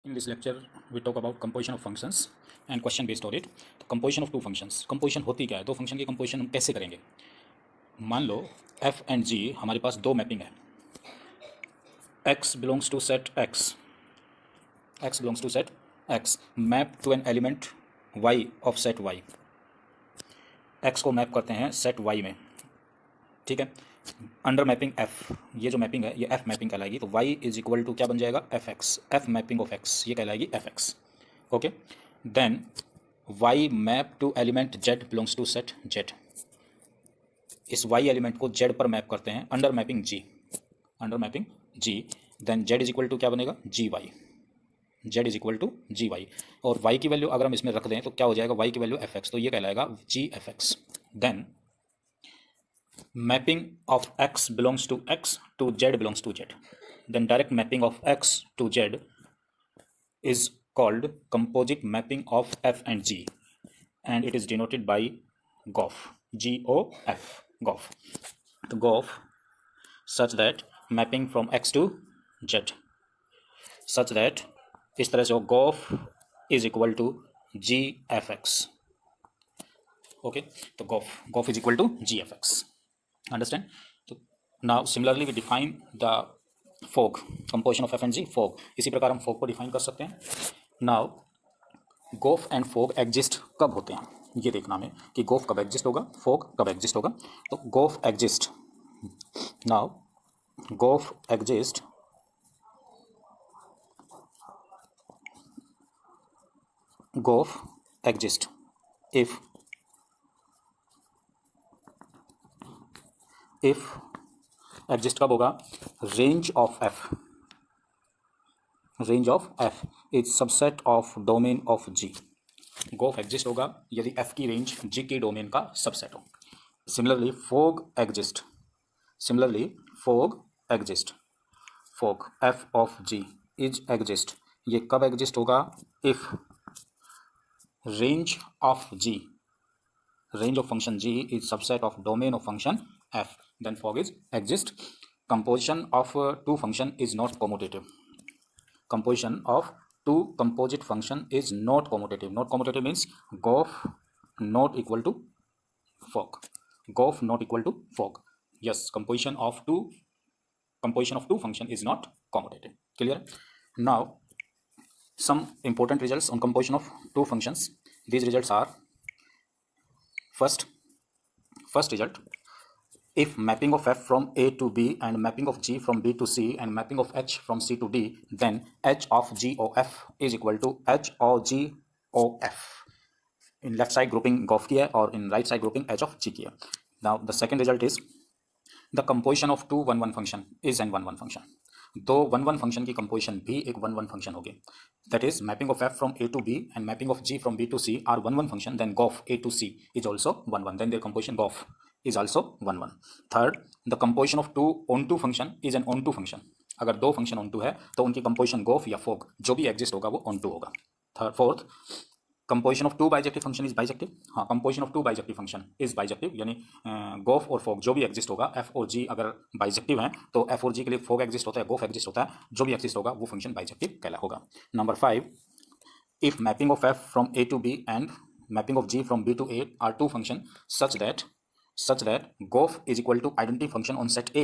In this lecture, we talk about composition of functions and question based on it. तो composition of two functions, composition होती क्या है, दो function की composition हम कैसे करेंगे। मान लो f and g हमारे पास दो मैपिंग है, x belongs to set x, x belongs to set x, map to an element y of set y, x को मैप करते हैं सेट y में, ठीक है। अंडर मैपिंग f, ये जो मैपिंग है ये f मैपिंग कहलाएगी, तो y इज इक्वल टू क्या बन जाएगा fx, f mapping of x ये कहलाएगी fx, okay. Then y map to element z belongs to set z, इस y एलिमेंट को z पर मैप करते हैं under mapping g, under mapping g। Then z is equal to क्या बनेगा gy, z is equal to gy, और y की value अगर हम इसमें रख दें तो क्या हो जाएगा y की वैल्यू fx, तो ये कहलाएगा gfx। Then mapping of x belongs to x to z belongs to z, then direct mapping of x to z is called composite mapping of f and g, and it is denoted by GOF, GOF, GOF। तो GOF such that mapping from x to z, such that इस तरह से हो GOF is equal to gfx, okay। तो GOF is equal to gfx, understand। तो now similarly we define the fog, composition of f and g, fog। इसी प्रकार हम fog को डिफाइन कर सकते हैं। now GOF and fog exist कब होते हैं ये देखना हमें कि GOF कब एग्जिस्ट होगा, fog कब एग्जिस्ट होगा। तो GOF exist, now GOF exist GOF exist if exist कब होगा, range of f, range of f is subset of domain of g। GOF exist होगा यदि f की रेंज g के डोमेन का सबसेट हो। Similarly fog exist, similarly fog exist, fog f of g is exist, ये कब exist होगा, if range of g, range of function g is subset of domain of function f, then fog is exist। composition of two function is not commutative, composition of two composite function is not commutative, not commutative means GOF not equal to fog, GOF not equal to fog, yes, composition of two function is not commutative, clear। now some important results on composition of two functions, these results are first result, if mapping of f from a to b and mapping of g from b to c and mapping of h from c to d, then h of g of f is equal to h of g of f। in left side grouping GOF किया है और in right side grouping h of g किया। now the second result is the composition of two 1 1 function is an 1 1 function, दो 1 1 function की composition भी एक 1 1 function होगी, that is mapping of f from a to b and mapping of g from b to c are 1 1 function, then GOF a to c is also 1 1, then their composition GOF is also 1 1। Third, the composition of two onto function is an onto function, अगर दो function on to है तो उनकी composition GOF या FOG जो भी exist होगा वो ऑन टू होगा। Third, fourth, composition of two bijective function is bijective, हाँ composition of two bijective function is bijective, यानी GOF और FOG जो भी एग्जिस्ट होगा, f और g अगर बाइजेक्टिव हैं तो f और g के लिए FOG एग्जिस्ट होता है, GOF एग्जिस्ट होता है, जो भी एग्जिस्ट होगा वो फंक्शन बाइजेक्टिव कहला होगा। Number 5, if mapping of f from a to b and mapping of g from b to a are two function such that GOF is equal to identity function on set A,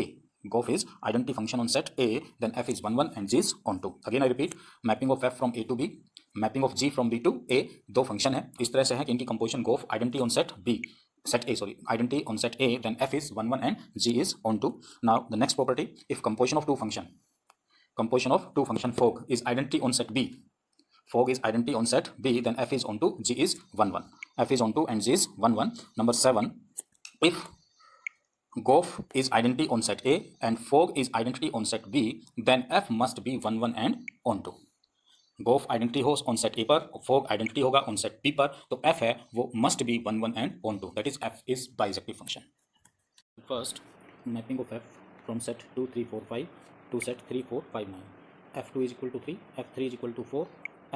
GOF is identity function on set A, then f is 1 1 and g is on 2। again I repeat, mapping of f from a to b, mapping of g from b to a, दो function है, इस तरह से है कि इनकी composition GOF identity on set B, set A, sorry, identity on set A, then f is 1 1 and g is on 2। now the next property, if composition of two function FOG is identity on set B, FOG is identity on set B, then f is on 2, g is 1 1, f is on 2 and g is 1 1। number 7, if GOF is identity on set A and FOG is identity on set B, then f must be 1 1 and on 2। GOF identity हो on set A पर, FOG identity होगा on set B पर, तो f है वो must be 1 1 and on 2, that is f is bijective function. First, mapping of f from set 2 3 4 5 to set 3 4 5 9, f2 is equal to 3, f3 is equal to 4,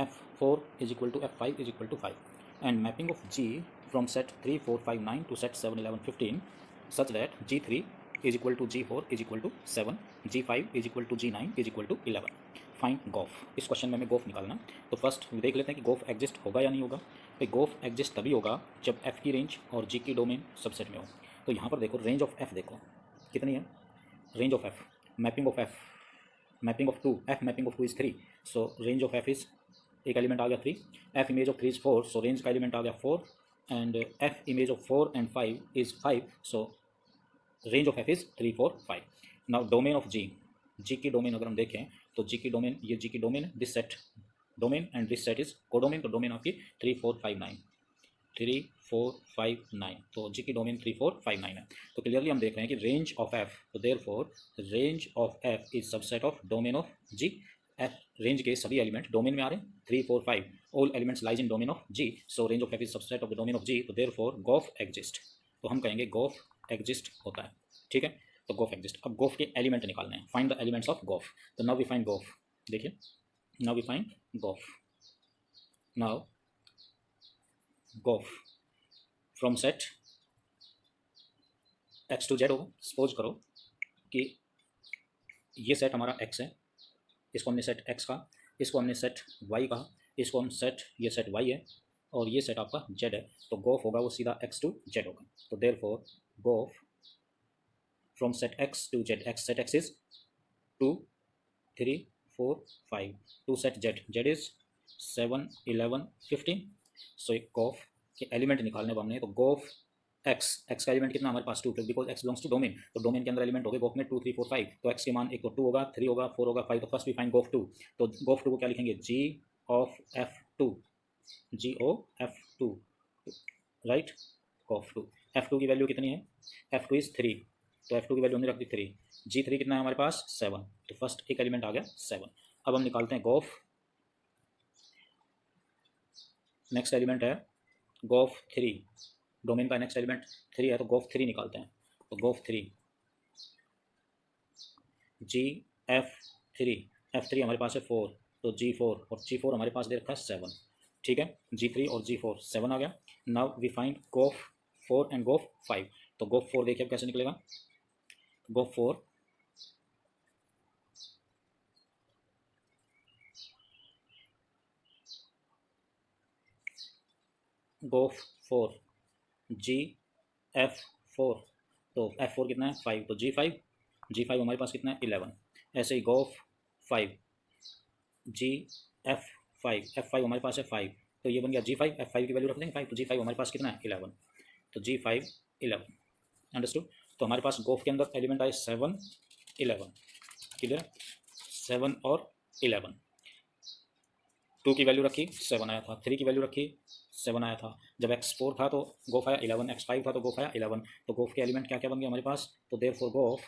f4 is equal to f5 is equal to 5, and mapping of g from set 3 4 5 9 to set 7 11 15 such that g3 is equal to g4 is equal to 7, g5 is equal to g9 is equal to 11। Find गोफ। इस question में हमें गोफ निकालना। तो first देख लेते हैं कि गोफ एग्जिस्ट होगा या नहीं होगा। तो गोफ एग्जिस्ट तभी होगा जब एफ की रेंज और जी की डोमेन सबसेट में हो। तो यहाँ पर देखो रेंज ऑफ एफ देखो कितनी है, range of f, mapping of f, mapping of two, f mapping of two is 3, so range of f is, एक एलिमेंट आ गया 3, f image of 3 is 4, so range का एलिमेंट आ गया 4, and f image of 4 and 5 is 5, so range of f is 3 4 5। Now domain of g, g की डोमेन अगर हम देखें तो जी की डोमेन, ये जी की domain, this set domain and this set is codomain. तो डोमेन आपकी 3 4 5 9, 3 4 5 9, तो जी की डोमेन 3 4 5 9 है। तो क्लियरली हम देख रहे हैं कि रेंज ऑफ एफ, तो therefore range of f is subset of domain of g. F range के सभी एलिमेंट डोमेन में आ रहे हैं, 3 4 5 all elements lies in domain of g, so range of f is subset of the domain of g, तो therefore गोफ exist. तो हम कहेंगे गोफ एग्जिस्ट होता है, ठीक है। तो गोफ एग्जिस्ट। अब गोफ के एलिमेंट निकालने हैं, फाइंड द एलिमेंट्स ऑफ गोफ। तो नाउ वी फाइंड गोफ, देखिए now we find gof. Now gof from set X to Z होगा। सपोज करो कि ये सेट हमारा एक्स है, इसको हमने सेट एक्स कहा, इसको हमने सेट वाई कहा, इसको हम सेट, ये सेट वाई है और ये सेट आपका जेड है। तो गोफ होगा वो सीधा एक्स टू जेड होगा। तो therefore gof from set X to Z, X set X is 2 3 4 5, to set Z, Z is 7 11 15। So एक गोफ के एलिमेंट निकालने को हमने, तो गोफ एक्स, एक्स का एलिमेंट कितना हमारे पास 2, because x belongs to domain, तो डोमेन के अंदर एलिमेंट हो गए गोफ में 2 3 4 5। तो एक्स के मान एक तो 2 होगा, 3 होगा, 4 होगा, 5। तो फर्स्ट वी फाइंड गोफ 2। तो गोफ 2 को क्या लिखेंगे, g of f 2, g o f 2, right, gof 2। F 2 की वैल्यू कितनी है, एफ 2 इज 3, तो एफ 2 की वैल्यू हमने रख दी 3, जी 3 कितना है हमारे पास 7, तो फर्स्ट एक एलिमेंट आ गया 7। अब हम निकालते हैं गोफ, नेक्स्ट एलिमेंट है गोफ 3, डोमेन का नेक्स्ट एलिमेंट 3 है, तो गोफ 3 निकालते हैं। तो गोफ 3 जी एफ 3, एफ 3 हमारे पास है 4, तो जी 4, और जी 4 हमारे पास दे रखा है 7, ठीक है। जी 3 और जी 4 7 आ गया। नाउ वी फाइंड गोफ 4 एंड गोफ 5। तो गोफ 4 देखिए अब कैसे निकलेगा, गोफ 4 गोफ 4 जी एफ 4, तो एफ 4 कितना है 5, तो जी 5, जी 5 हमारे पास कितना है 11। ऐसे ही गोफ 5 जी एफ 5, एफ 5 हमारे पास है 5, तो ये बन गया जी 5, एफ 5 की वैल्यू रख देंगे 5, तो जी 5 हमारे पास कितना है 11, तो जी 5 11, अंडरस्टूड। तो हमारे पास गोफ के अंदर एलिमेंट आए 7 11, क्लियर, 7 और 11। 2 की वैल्यू रखी 7 आया था, 3 की वैल्यू रखी 7 आया था, जब एक्स 4 था तो गोफ आया 11, एक्स 5 था तो गोफ आया 11। तो गोफ के एलिमेंट क्या क्या बन गया हमारे पास, तो देयरफॉर गोफ,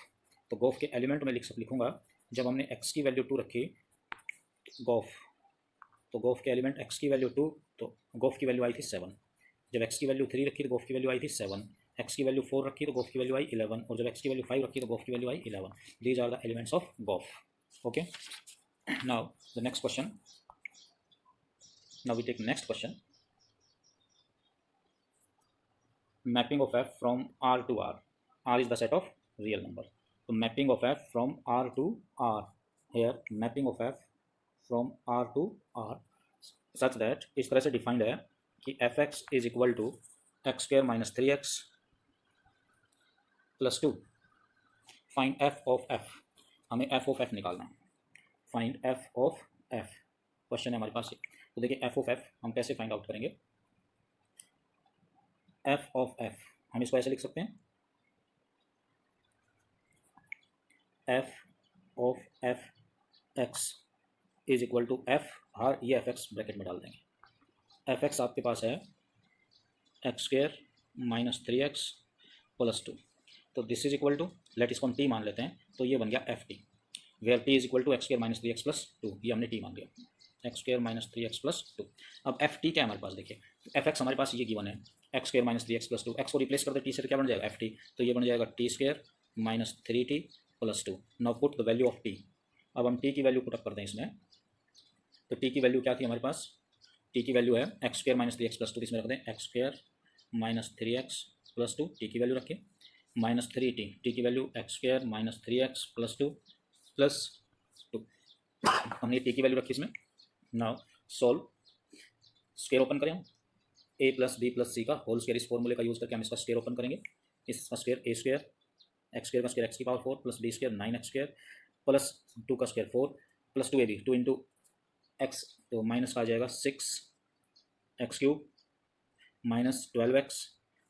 तो गोफ के एलिमेंट में लिखूंगा, जब हमने एक्स की वैल्यू 2 रखी गोफ, तो गोफ के एलिमेंट एक्स की वैल्यू 2, तो गोफ की वैल्यू आई थी 7। जब एक्स की वैल्यू 3 रखी तो गोफ की वैल्यू आई थी 7, एक्स की वैल्यू 4 रखी तो गोफ की वैल्यू आई 11, और जब एक्स की वैल्यू 5 रखी तो गोफ की वैल्यू आई 11। These are the elements of gof, okay. Now the next question, now we take next question, mapping of f from R to R, R is the set of real number, so mapping of f from R to R, here mapping of f from R to R such that इस तरह से defined है कि fx is equal to x square minus 3x plus 2, find f of f, हमें f of f निकालना है, find f of f, question है हमारे पास ये। तो देखिए एफ ऑफ एफ हम कैसे फाइंड आउट करेंगे, एफ ऑफ एफ हम इसको ऐसे लिख सकते हैं, f of f x is equal to f, हर ये एफ एक्स ब्रैकेट में डाल देंगे, एफ एक्स आपके पास है x square minus 3x plus 2, तो this is equal to, let इसको हम टी मान लेते हैं, तो ये बन गया f t, where t is equal to x square minus 3x plus 2, ये हमने टी मान लिया, x square minus 3x plus 2। अब एफ टी क्या है हमारे पास, देखिए एफ एक्स हमारे पास ये गिवन है, x square minus 3x plus 2, x को रिप्लेस कर दे टी से, तो क्या बन जाएगा एफ टी, तो ये बन जाएगा T square minus 3t plus 2। Now put the value of T, अब हम टी की वैल्यू पुट अप करते हैं इसमें, तो टी की वैल्यू क्या थी हमारे पास, टी की वैल्यू है x square minus 3x plus 2, इसमें रख दें x square minus 3x plus 2, T की वैल्यू रखें माइनस 3t, टी की value x square minus 3x plus 2 plus 2, हमने टी की वैल्यू रखी इसमें। नाउ सोल्व, स्क्वायर ओपन करें, ए प्लस बी प्लस सी का होल स्क्वायर, इस फॉर्मूले का यूज करके हम इसका स्क्वायर ओपन करेंगे। इसका square a square, x square का स्क्वायर एक्स की power 4 plus b square 9x square plus 2 का square 4 plus 2ab 2 into x, तो माइनस का आ जाएगा 6x क्यूब माइनस 12x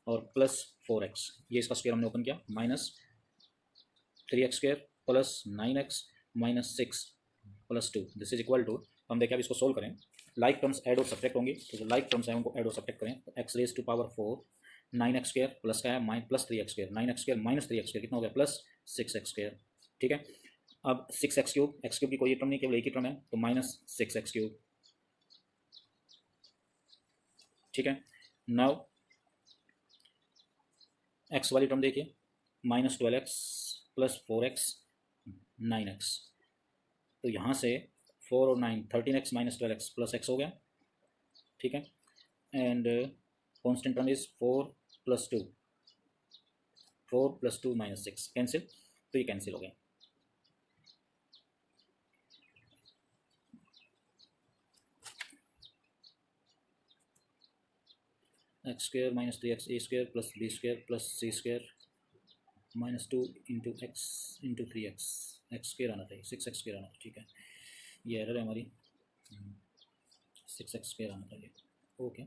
और प्लस 4x, ये इसका स्क्वायर हमने ओपन किया, minus 3x square plus 9x minus 6 plus 2, this is equal to, हम देखें अब इसको सोल्व करें, लाइक टर्म्स ऐड और सब्ट्रैक्ट होंगी, तो जो लाइक टर्म्स हैं उनको ऐड और सब्ट्रैक्ट करें, तो x raise to power 4 9x square plus का है plus 3x square, 9x square minus 3x square कितना हो गया प्लस 6x स्क्वायर, ठीक है। अब 6x क्यूब, एक्स क्यूब की कोई टर्म नहीं, केवल एक ही टर्म है, तो माइनस 6x क्यूब, ठीक है। नाउ एक्स वाली टर्म देखिए, minus 12x plus 4x 9x, तो यहाँ से 4 और 9 13x minus 12x plus x हो गया, ठीक है। And constant term is 4 plus 2, 4 plus 2 minus 6 cancel, तो ये कैंसिल हो गया। X square minus 3x a square plus b square plus c square minus 2 into x into 3x, x square आना चाहिए 6x स्क्वायर आना, ठीक है, ये एरर है हमारी, 6x स्क्वायर आना चाहिए, okay.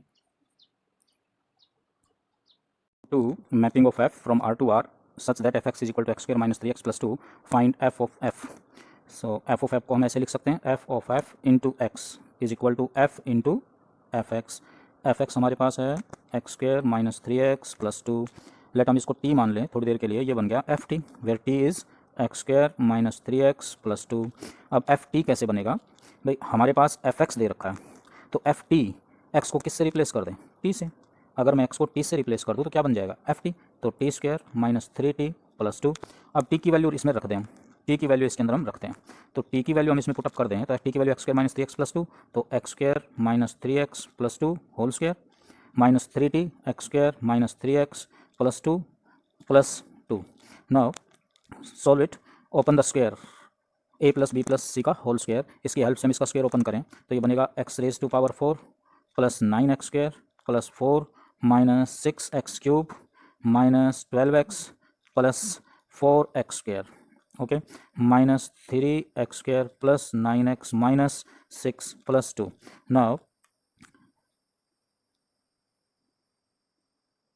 To mapping of f from R to R such that fx is equal to x square minus 3x plus 2, find f of f. So f of f को हम ऐसे लिख सकते हैं, f of f into x is equal to f into fx. fx हमारे पास है x square minus 3x plus 2, late हम इसको t मान लें थोड़ी देर के लिए, ये बन गया ft, वेयर t is x square minus 3x plus 2। अब ft कैसे बनेगा भाई, हमारे पास fx दे रखा है, तो ft x को किससे रिप्लेस कर दें, t से, अगर मैं x को t से रिप्लेस कर दूँ तो क्या बन जाएगा ft, तो T square minus 3t plus 2। अब t की वैल्यू इसमें रख दें, t की वैल्यू इसके अंदर हम रखते हैं, तो t की वैल्यू हम इसमें पुटअप कर दें, तो t की value x square minus 3x plus 2, तो x square minus 3x plus 2 whole square minus 3t x square minus 3x plus 2 plus 2। Now solve it, open the square a plus b plus c का whole square, इसकी help से हम इसका square open करें, तो ये बनेगा x raise to power 4 plus 9x square plus 4 minus 6x cube minus 12x plus 4x square, okay, minus 3x square plus 9x minus 6 plus 2। Now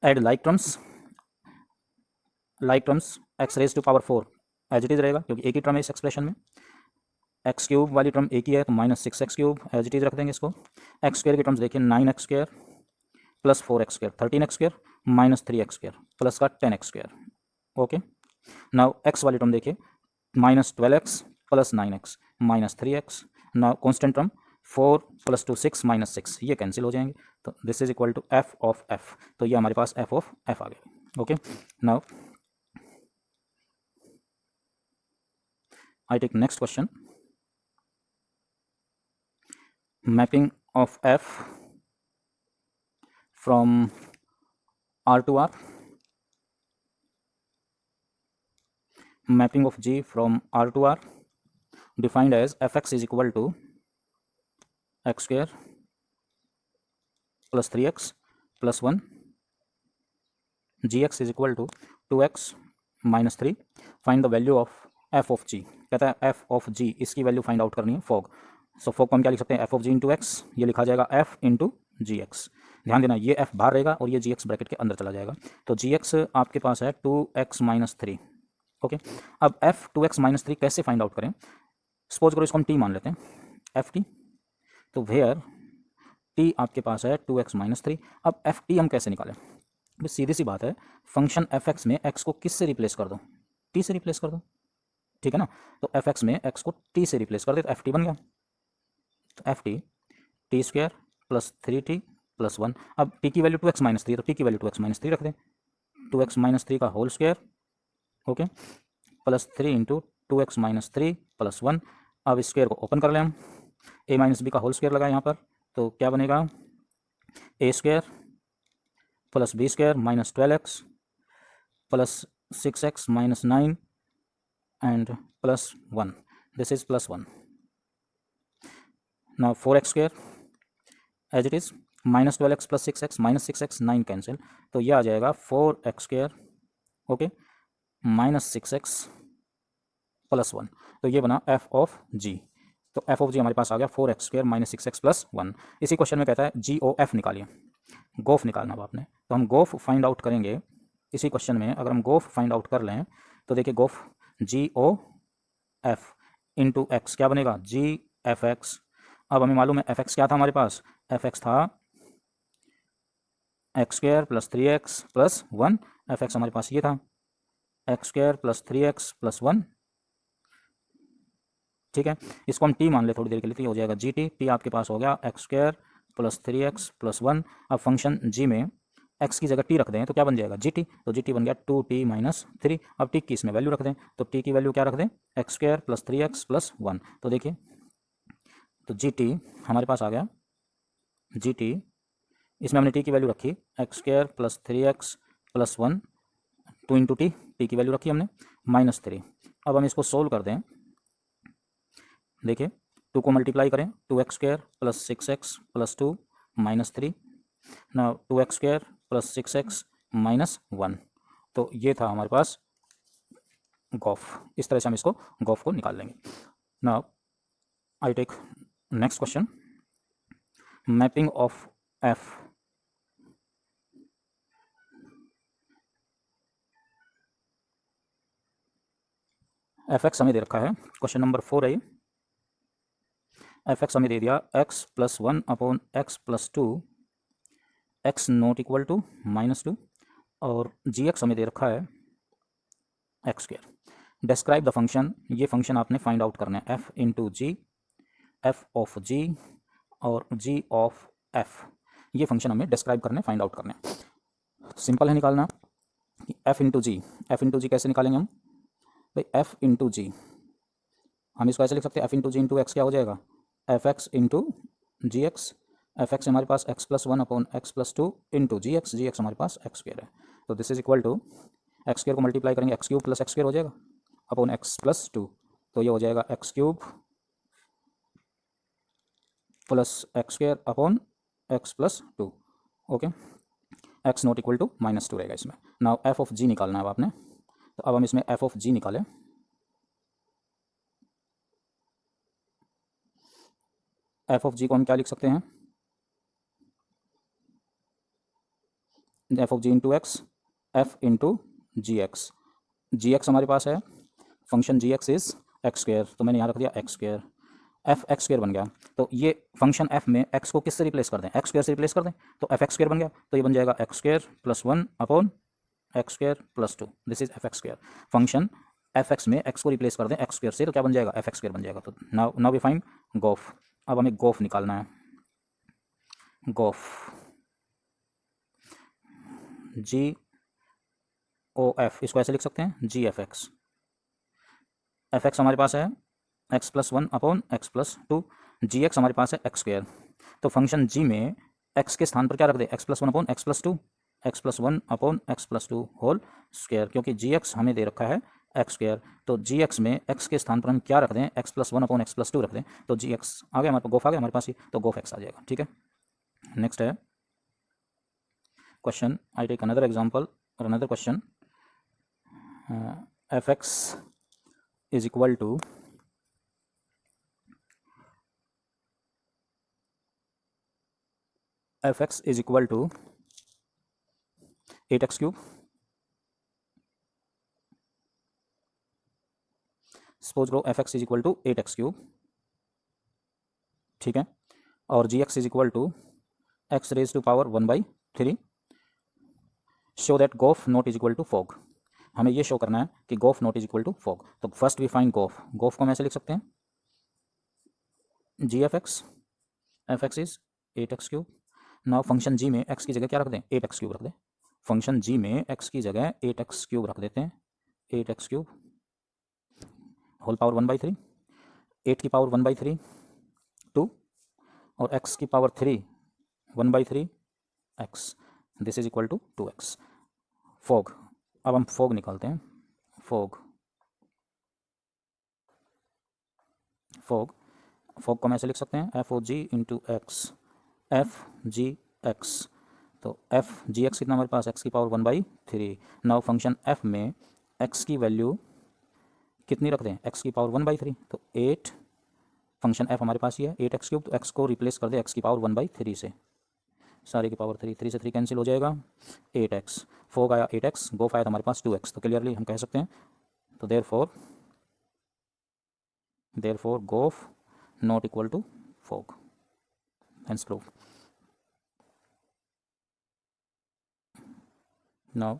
add like terms, x raise to power 4 as it is रहेगा क्योंकि एक ही term है इस expression में, x cube वाली term एक ही है तो minus 6x cube as it is रख देंगे इसको, एक्स स्क्वायर की टर्म्स देखिए 9x square plus 4x square 13x square minus 3x square plus का 10x square, okay. Now x वाली टर्म देखिए minus 12x plus 9x minus 3x, now constant term 4 plus 2 6 minus 6, ये cancel हो जाएंगे, तो this is equal to f of f, तो ये हमारे पास f ऑफ f आ गया, okay. Now I take next question, mapping of f from R to R, mapping of G from R to R defined as fx is equal to x square plus 3x plus 1, gx is equal to 2x minus 3, find the value of f of g, कहता है f of g, इसकी value find out करनी है fog, सो fog को हम क्या लिख सकते हैं f of g into x, ये लिखा जाएगा f इंटू जी एक्स, ध्यान देना ये f बाहर रहेगा और ये जी एक्स ब्रैकेट के अंदर चला जाएगा, तो जी एक्स आपके पास है 2x माइनस 3, ओके। अब f 2x माइनस 3 कैसे फाइंड आउट करें, सपोज करो इसको हम t मान लेते हैं एफ टी, तो वेयर t आपके पास है 2x माइनस 3, अब एफ टी हम कैसे निकालें, सीधी सी बात है, फंक्शन एफ एक्स में x को किस से रिप्लेस कर दो, t से रिप्लेस कर दो, ठीक है ना, तो एफ एक्स में x को t से रिप्लेस कर दे तो एफ टी बन गया, तो F T T square plus 3t plus 1, अब t की वैल्यू 2x माइनस 3, तो t की वैल्यू 2x माइनस 3 रख दें, 2x माइनस 3 का whole square, okay, plus 3 into 2x minus 3 plus 1, अब स्क्वायर को ओपन कर लें हम, a माइनस बी का होल स्क्वायर लगा यहाँ पर, तो क्या बनेगा a square plus b square minus 12x plus 6x minus 9 and plus 1, this is plus 1, ना 4x² as it is, -12x + 6x, -6x 9 cancel, तो ये आ जाएगा 4x², ओके, -6x + 1, तो ये बना f ऑफ g। तो f ऑफ g हमारे पास आ गया 4x² -6x + 1। इसी क्वेश्चन में कहता है GOF निकालिए, गोफ निकालना अब आपने, तो हम गोफ फाइंड आउट करेंगे इसी क्वेश्चन में। अगर हम गोफ फाइंड आउट कर लें तो देखिए गोफ GOF इंटू एक्स क्या बनेगा, GFX। अब हमें मालूम है fx क्या था हमारे पास, fx था x² + 3x + 1, fx हमारे पास ये था x² + 3x + 1, ठीक है। इसको हम t मान ले थोड़ी देर के लिए, तो ये हो जाएगा GT, t आपके पास हो गया x² + 3x + 1। अब फंक्शन g में x की जगह t रख दें तो क्या बन जाएगा GT, तो GT बन गया 2t - 3। अब t की इसमें वैल्यू रख दें, तो t की वैल्यू क्या रख दें, x² + 3x + 1, तो देखिए तो GT हमारे पास आ गया, GT इसमें हमने t की वैल्यू रखी x² + 3x + 1, 2 इंटू t की वैल्यू रखी हमने -3। अब हम इसको सोल्व कर दें, देखिए 2 को मल्टीप्लाई करें, 2x² + 6x + 2 -3, ना 2x² + 6x -1, तो ये था हमारे पास गॉफ। इस तरह से हम इसको गॉफ को निकाल लेंगे। Now I take next question, mapping of f fx हमें दे रखा है, क्वेश्चन नंबर 4 है ये। fx हमें दे दिया x + 1/x + 2, x not equal to -2, और gx हमें दे रखा है x²। डिस्क्राइब द फंक्शन, ये फंक्शन आपने फाइंड आउट करना है, f into g, f of g और g ऑफ f, ये फंक्शन हमें डिस्क्राइब करने, फाइंड आउट करने। सिंपल है निकालना कि f into g, f into g कैसे निकालेंगे हम भाई, f इंटू जी हम इसको ऐसे लिख सकते हैं, f इंटू जी इंटू एक्स क्या हो जाएगा, fx into g x. F x हमारे पास x + 1/x + 2 into g x हमारे पास x² है, तो this is equal to x² को मल्टीप्लाई करेंगे x³ + x² हो जाएगा अपॉन x + 2, तो ये हो जाएगा x³ + x² upon x + 2, okay. x not equal to -2 रहेगा इसमें। नाउ f ऑफ g निकालना है अब आपने, तो अब हम इसमें f ऑफ g निकालें, f ऑफ g को हम क्या लिख सकते हैं, f of g into x, f into g x हमारे पास है, function ji x is x², तो मैंने यहाँ रख दिया x², f x² बन गया। तो ये फंक्शन f में x को किससे रिप्लेस कर दें, x² से रिप्लेस कर दें, तो f x² बन गया, तो ये बन जाएगा x² + 1/x² + 2, this is f(x²). Function f(x) में x को रिप्लेस कर दें x² से, तो क्या बन जाएगा, f(x²) बन जाएगा। तो नाउ वी फाइंड गोफ, अब हमें गोफ निकालना है, गोफ GOF, इसको ऐसे लिख सकते हैं GFX। fx हमारे पास है x + 1/x + 2, gx हमारे पास है x², तो फंक्शन g में x के स्थान पर क्या रख दे, x + 1/x + 2, x + 1/x + 2 whole square, क्योंकि gx हमें दे रखा है x², तो gx में x के स्थान पर हम क्या रख दें, x + 1/x + 2 रख दें, तो gx आ गया हमारे पास, गोफ आ गया हमारे पास ही, तो गोफ x आ जाएगा, ठीक है। नेक्स्ट है question, I take another example और another question, fx is equal to fx is equal to 8x³, suppose करो fx is equal to 8x³, ठीक है, और gx is equal to x⁻⁴ show that gof not is equal to fog. हमें ये show करना है कि gof not is equal to fog, तो first we find gof, gof को हम ऐसे लिख सकते हैं gfx, fx is 8x³। Now function g में x की जगह क्या रख दें, 8x³ रख दें, फंक्शन g में x की जगह 8x³ रख देते हैं, 8x³ होल पावर 1/3, 8 की पावर 1/3 2, और x की power 3 1/3 x, this is equal to 2x। Fog, अब हम फॉग निकालते हैं, फॉग, फॉग फोग को हम ऐसे लिख सकते हैं f o g into x, f g x. तो एफ जी एक्स कितना हमारे पास, एक्स की पावर 1/3। नाउ फंक्शन एफ में एक्स की वैल्यू कितनी रख दें, एक्स की पावर 1/3, तो 8, फंक्शन एफ हमारे पास ही है 8x3, तो एक्स को रिप्लेस कर दे एक्स की पावर 1/3 से, सारे की पावर 3, 3 से 3 कैंसिल हो जाएगा, 8x, फोग आया 8x, गोफ आया हमारे पास 2x, तो क्लियरली हम कह सकते हैं, तो therefore gof not equal to fog, hence prove. Now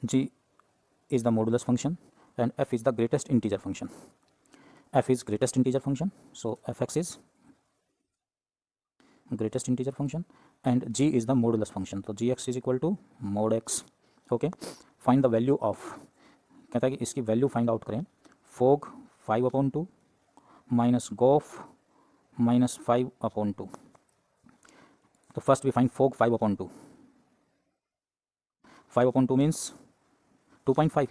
g is the modulus function and f is the greatest integer function. F is greatest integer function, so fx is greatest integer function and g is the modulus function, तो gx is equal to mod x. Okay, find the value of, कहता है कि इसकी value find out करें, fog 5/2 minus gof -5/2। तो first we find fog 5/2, 5/2 means 2.5,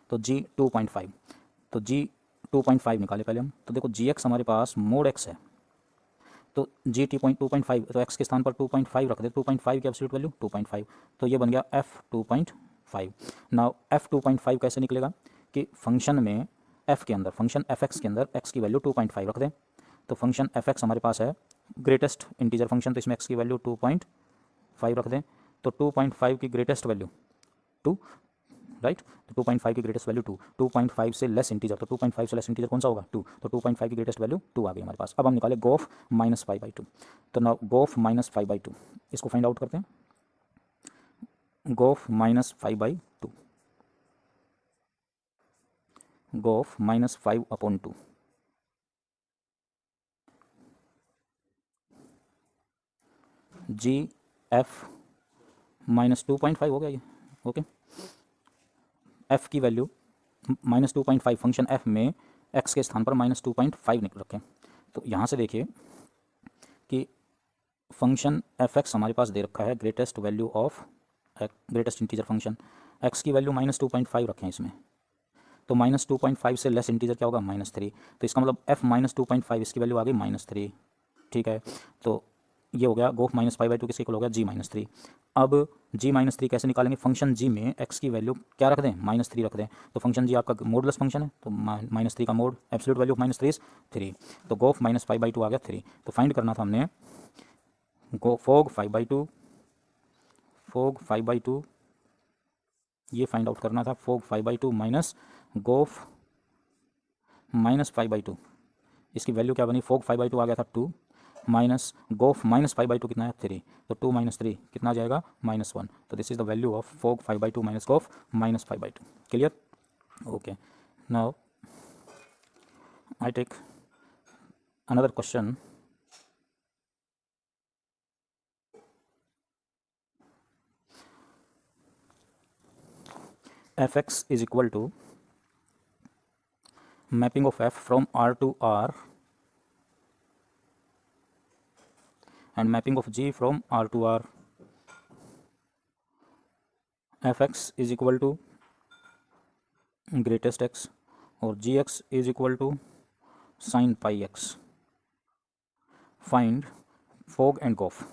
तो g 2.5, तो g 2.5 निकाले पहले हम, तो देखो जी एक्स हमारे पास मोड एक्स है, तो जी टी पॉइंट 2.5, तो एक्स के स्थान पर 2.5 रख दे, 2.5 की एब्सोल्यूट वैल्यू 2.5, तो ये बन गया एफ 2.5। नाउ एफ 2.5 कैसे निकलेगा कि फंक्शन में एफ के अंदर, फंक्शन एफ एक्स के अंदर एक्स की वैल्यू 2.5 रख दें, तो फंक्शन एफ एक्स हमारे पास है ग्रेटेस्ट इंटीजर फंक्शन, तो इसमें एक्स की वैल्यू 2.5 रख दें, तो 2.5 की ग्रेटेस्ट वैल्यू 2, राइट, तो 2.5 की ग्रेटेस्ट वैल्यू 2, 2.5 से लेस इंटीजर, तो 2.5 से लेस इंटीजर कौन सा होगा 2, तो 2.5 की ग्रेटेस्ट वैल्यू 2 आ गई हमारे पास। अब हम निकाले गोफ -5/2, तो ना गोफ -5/2, इसको फाइंड आउट करते हैं, गोफ -5/2, गोफ -5/2, जी एफ -2.5 हो गया ये, ओके, एफ की वैल्यू -2.5, फंक्शन एफ में एक्स के स्थान पर -2.5 रखें, तो यहाँ से देखिए कि फंक्शन एफ एक्स हमारे पास दे रखा है greatest value of greatest integer function, x की वैल्यू -2.5 रखें इसमें, तो -2.5 से लेस इंटीजर क्या होगा -3, तो इसका मतलब एफ -2.5 इसकी वैल्यू आ गई -3, ठीक है, तो ये हो गया गोफ -5/2 किसके इक्वल हो गया g-3। अब g-3 कैसे निकालेंगे, फंक्शन g में x की वैल्यू क्या रख दें -3 रख दें, तो फंक्शन g आपका मोडलेस फंक्शन है, तो -3 का mode absolute value of -3 is 3, तो गोफ -5/2 आ गया 3, तो फाइंड करना था हमने गो फोग 5/2, फोग 5/2, ये फाइंड आउट करना था, फोग 5/2 माइनस गोफ -5/2, इसकी वैल्यू क्या बनी, फोग 5/2 आ गया था 2, माइनस गोफ -5/2 कितना है 3, तो 2 - 3 कितना आ जाएगा -1, तो this is the value of fog 5/2 minus gof -5/2, clear, okay. Now I take another question, fx is equal to mapping of f from R to R and mapping of g from R to R, fx is equal to greatest x और gx is equal to sin pi x. Find fog and gof.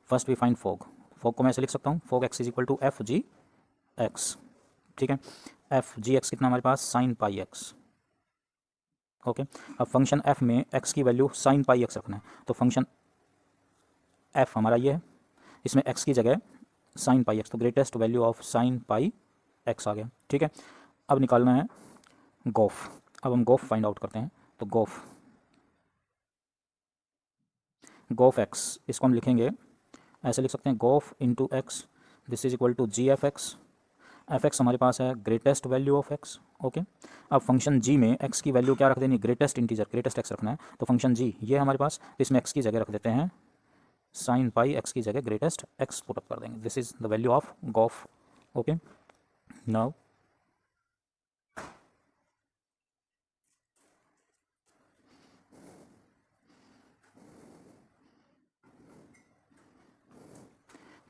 First we find fog. fog को मैं ऐसे लिख सकता हूँ, fog x is equal to f g x, ठीक है, f g x कितना हमारे पास sin pi x, ओके। अब फंक्शन f में x की वैल्यू sin pi x रखना है, तो फंक्शन f हमारा ये है, इसमें x की जगह sin pi x, तो greatest value of sin pi x आ गया, ठीक है। अब निकालना है गोफ, अब हम गोफ फाइंड आउट करते हैं, तो गोफ एक्स, इसको हम लिखेंगे ऐसे लिख सकते हैं gof into x, this is equal to g f x हमारे पास है greatest value of x, okay. अब फंक्शन जी में एक्स की वैल्यू क्या रख देनी, ग्रेटेस्ट इंटीजर, ग्रेटेस्ट एक्स रखना है, तो फंक्शन जी ये हमारे पास, तो इसमें एक्स की जगह रख देते हैं साइन पाई, एक्स की जगह ग्रेटेस्ट एक्स पुटअप कर देंगे, this is the value of gof, okay. Now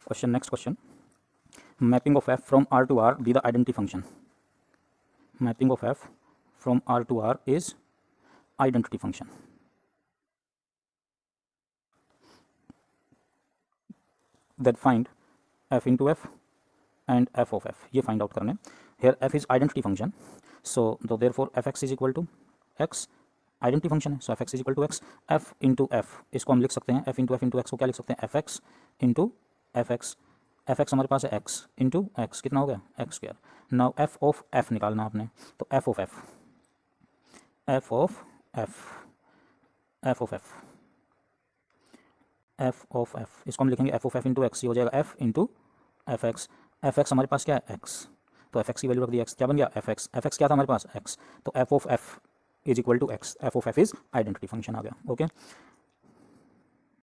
question, next question, mapping of f from R to R be the identity function. Mapping of f from R to R is identity function. Then find f into f and f of f. ये find out करने. Here f is identity function. So therefore fx is equal to x. Identity function है, so f x is equal to x. F into f, इसको हम लिख सकते हैं F into x को क्या लिख सकते हैं, F x into F x. F x हमारे पास है एक्स इंटू एक्स, कितना हो गया x square. Now F of F निकालना आपने, तो f of F, F of F, F of F, F of F, इसको हम लिखेंगे F of F into x. ये हो जाएगा F into F x. F x हमारे पास क्या है एक्स, तो एफ एक्स की वैल्यू रख दी एक्स, क्या बन गया एफ एक्स. एफ एक्स क्या था हमारे पास एक्स, तो f of f is equal to x. F of f is identity function आ गया. ओके.